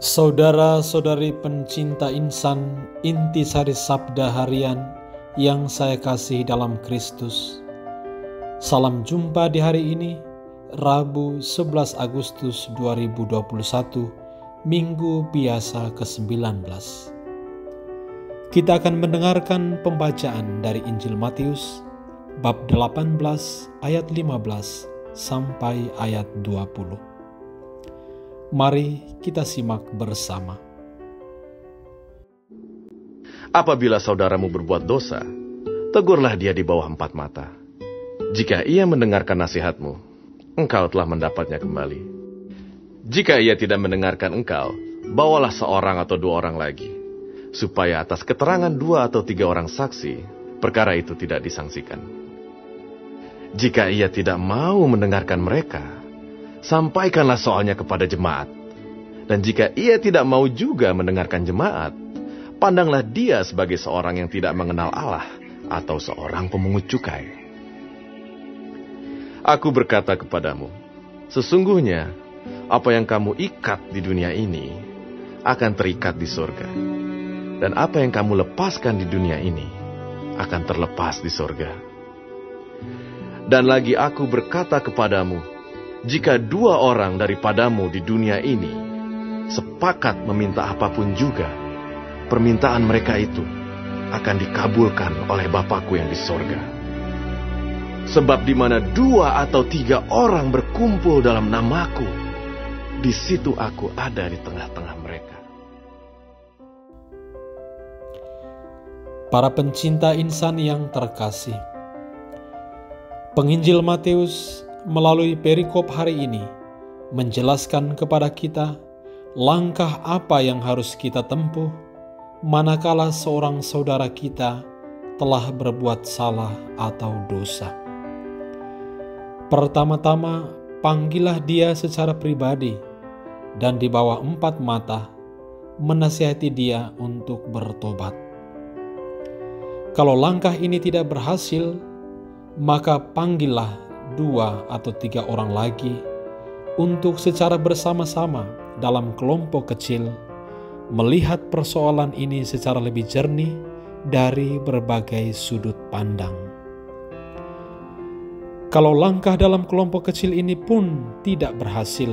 Saudara-saudari pencinta insan, intisari sabda harian yang saya kasih dalam Kristus. Salam jumpa di hari ini, Rabu 11 Agustus 2021, Minggu biasa ke-19. Kita akan mendengarkan pembacaan dari Injil Matius, bab 18 ayat 15 sampai ayat 20. Mari kita simak bersama. Apabila saudaramu berbuat dosa, tegurlah dia di bawah 4 mata. Jika ia mendengarkan nasihatmu, engkau telah mendapatnya kembali. Jika ia tidak mendengarkan engkau, bawalah seorang atau 2 orang lagi, supaya atas keterangan 2 atau 3 orang saksi, perkara itu tidak disangsikan. Jika ia tidak mau mendengarkan mereka, sampaikanlah soalnya kepada jemaat. Dan jika ia tidak mau juga mendengarkan jemaat, pandanglah dia sebagai seorang yang tidak mengenal Allah atau seorang pemungut cukai. Aku berkata kepadamu, sesungguhnya apa yang kamu ikat di dunia ini akan terikat di surga. Dan apa yang kamu lepaskan di dunia ini akan terlepas di surga. Dan lagi aku berkata kepadamu, jika 2 orang daripadamu di dunia ini sepakat meminta apapun juga, permintaan mereka itu akan dikabulkan oleh Bapa-Ku yang di sorga. Sebab di mana 2 atau 3 orang berkumpul dalam nama-Ku, di situ Aku ada di tengah-tengah mereka. Para pencinta insan yang terkasih, Penginjil Matius melalui perikop hari ini menjelaskan kepada kita langkah apa yang harus kita tempuh manakala seorang saudara kita telah berbuat salah atau dosa. Pertama-tama, panggillah dia secara pribadi dan di bawah 4 mata menasihati dia untuk bertobat. Kalau langkah ini tidak berhasil, maka panggillah 2 atau 3 orang lagi untuk secara bersama-sama dalam kelompok kecil melihat persoalan ini secara lebih jernih dari berbagai sudut pandang. Kalau langkah dalam kelompok kecil ini pun tidak berhasil,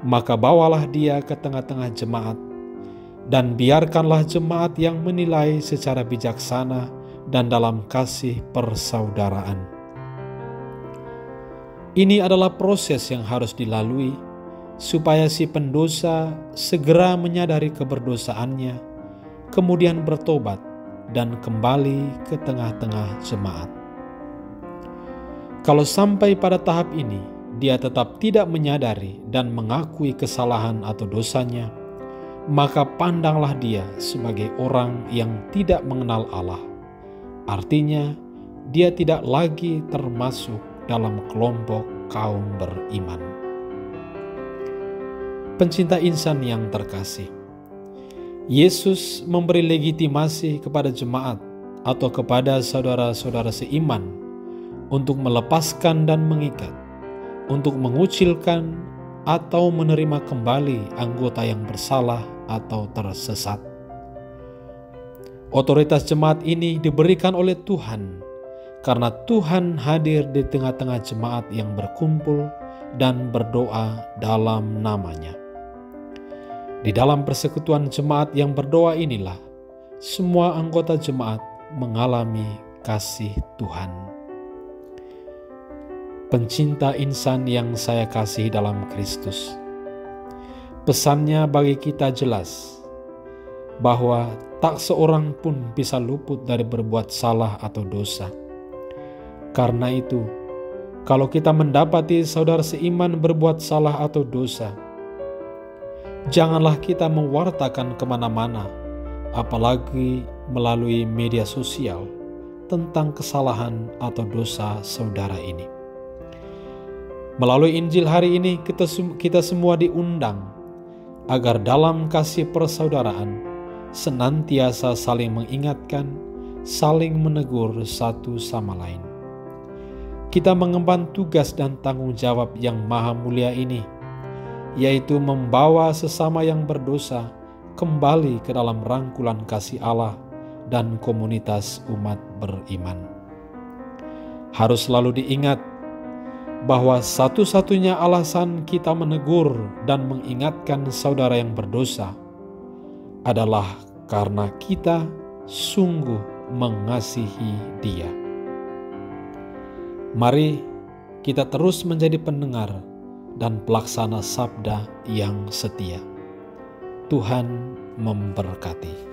maka bawalah dia ke tengah-tengah jemaat dan biarkanlah jemaat yang menilai secara bijaksana dan dalam kasih persaudaraan. Ini adalah proses yang harus dilalui supaya si pendosa segera menyadari keberdosaannya, kemudian bertobat dan kembali ke tengah-tengah jemaat. Kalau sampai pada tahap ini dia tetap tidak menyadari dan mengakui kesalahan atau dosanya, maka pandanglah dia sebagai orang yang tidak mengenal Allah. Artinya, dia tidak lagi termasuk dalam kelompok kaum beriman. Pencinta insan yang terkasih, Yesus memberi legitimasi kepada jemaat atau kepada saudara-saudara seiman untuk melepaskan dan mengikat, untuk mengucilkan atau menerima kembali anggota yang bersalah atau tersesat. Otoritas jemaat ini diberikan oleh Tuhan karena Tuhan hadir di tengah-tengah jemaat yang berkumpul dan berdoa dalam nama-Nya. Di dalam persekutuan jemaat yang berdoa inilah semua anggota jemaat mengalami kasih Tuhan. Pencinta insan yang saya kasih dalam Kristus, pesannya bagi kita jelas bahwa tak seorang pun bisa luput dari berbuat salah atau dosa. Karena itu, kalau kita mendapati saudara seiman berbuat salah atau dosa, janganlah kita mewartakan kemana-mana, apalagi melalui media sosial, tentang kesalahan atau dosa saudara ini. Melalui Injil hari ini, kita semua diundang agar dalam kasih persaudaraan senantiasa saling mengingatkan, saling menegur satu sama lain. Kita mengemban tugas dan tanggung jawab yang maha mulia ini yaitu membawa sesama yang berdosa kembali ke dalam rangkulan kasih Allah dan komunitas umat beriman. Harus selalu diingat bahwa satu-satunya alasan kita menegur dan mengingatkan saudara yang berdosa adalah karena kita sungguh mengasihi dia. Mari kita terus menjadi pendengar dan pelaksana sabda yang setia. Tuhan memberkati.